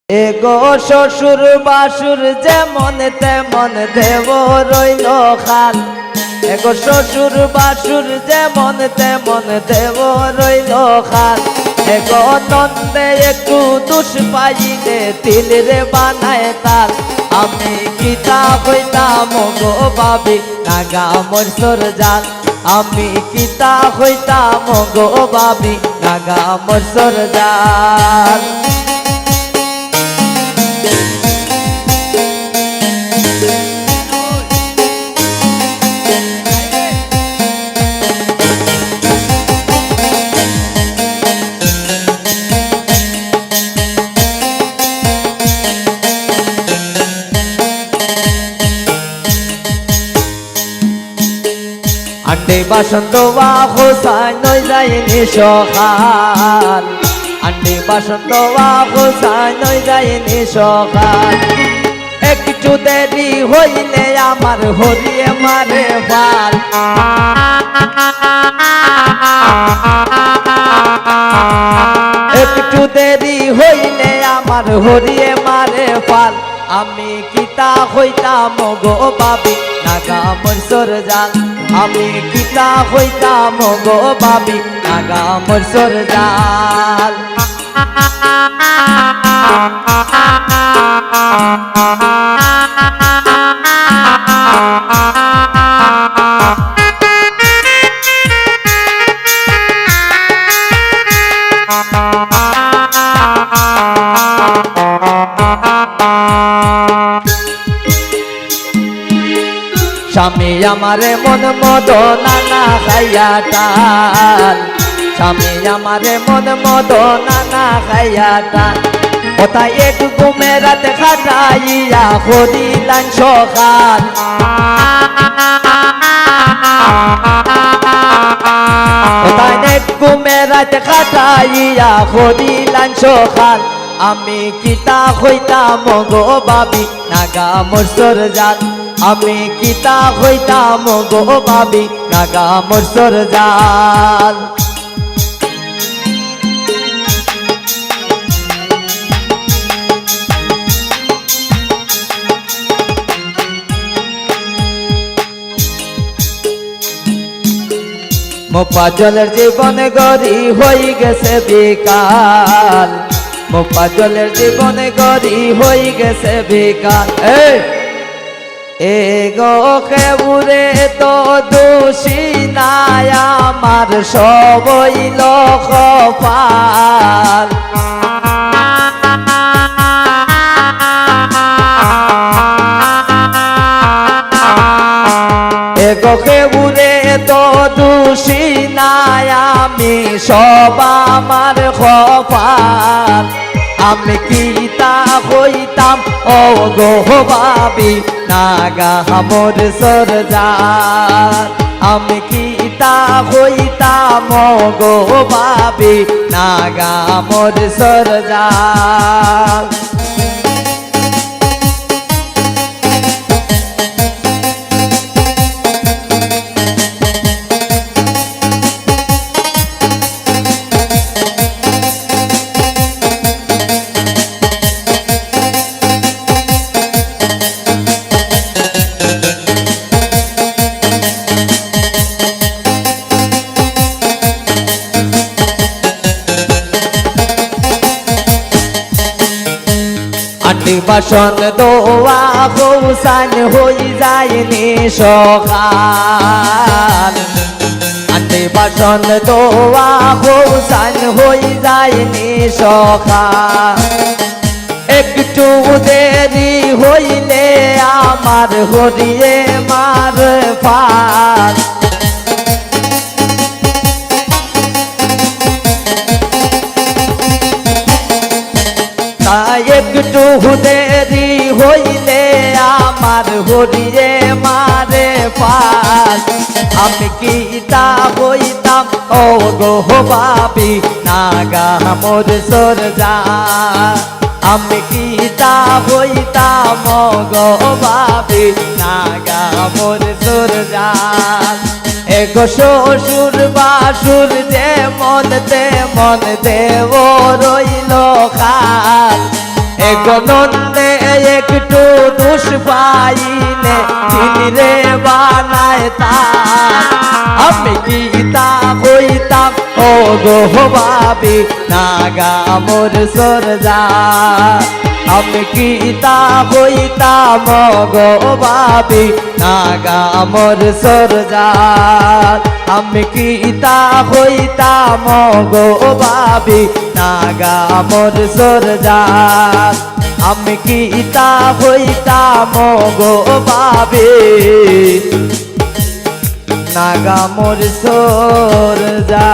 এগো শ্বশুর বাসুর যেমন তেমন দেব রইল খাল। এগো শ্বশুর বাসুর যেমন তেমন দেব রইল খাল। এগো নন্দে একটু দুষ পাইলে তিল রে বানায় তাল। আমি কিতা হইতাম গো ভাবি নাগা মরসর জাল। আমি কিতা হইতাম গো ভাবি নাগা মরসর জাল। আন্ডে বাসন্ত বা হোসাই নই যায়নি সকাল। আন্ডে বাসন্ত বা হোসাই নই যায়নি সকাল। একটু দেরি হইলে আমার হরিয়ে মারে ফাল। একটু দেরি হইলে আমার হরিয়ে মারে ফাল। আমি কিতা হইতাম গো ভাবি নাগা মরসর জাল। আমি কিতা হইতাম গো ভাবি নাগা মরসর জাল। স্বামী আমারে মন মদ নানা খাইয়া টাল। স্বামী আমারে মন মদ নানা খাইয়া টাল। ওটাই এক ঘুমে রাত খাটাইয়া করিলাম সকাল। ওটাই এক ঘুমে রাত খাটাইয়া করিলাম সকাল। আমি কিতা হইতাম গো ভাবি নাগা মরসর জাল। আমি কিতা হইতাম গো ভাবি নাগা মরসর জাল। মোপাজলের জীবন গরি হই গেছে বিকাল। মোপাজলের জীবন গরি হই গেছে বিকাল। এগো কেবুরে তো দোষী নাই আমার সবই কপাল। এগো কেবুরে তো দোষী নাই আমি সব আমার কপাল। আমি কিতা হইতাম ও গো ভাবি নাগা মরসর জাল। আমি কিতা হইতাম গো ভাবি নাগা মরসর জাল। আন্ডি বাসন দোয়া গৌসান হই যায়নি সকাল। আন্ডি বাসন দোয়া গৌসান হই যায়নি সকাল। একটু দেরি হইলে আমার হরিয়ে মার ফাল। একটু দেরি হইলে আমার হরিয়ে মারে ফাল। আমি কিতা হইতাম ও গো ভাবি নাগা মরসর জাল। আমি কিতা হইতাম গো ভাবি নাগা মরসর জাল। এগো শ্বশুর বাসুর যেমন তেমন দেব রইল খাল। নন্দে একটু দোষ পাইলে তিনি রে বানায় তার আমি কি তা হইতাম ও গো ভাবি নাগা মোর সরজা আমি কি তা হইতাম গো ভাবি নাগা মোর সরজা আমি কি তা হইতাম গো ভাবি নাগা মোর সরজা আমি কি তা হইতাম গো ভাবি নাগা মোর সরজা।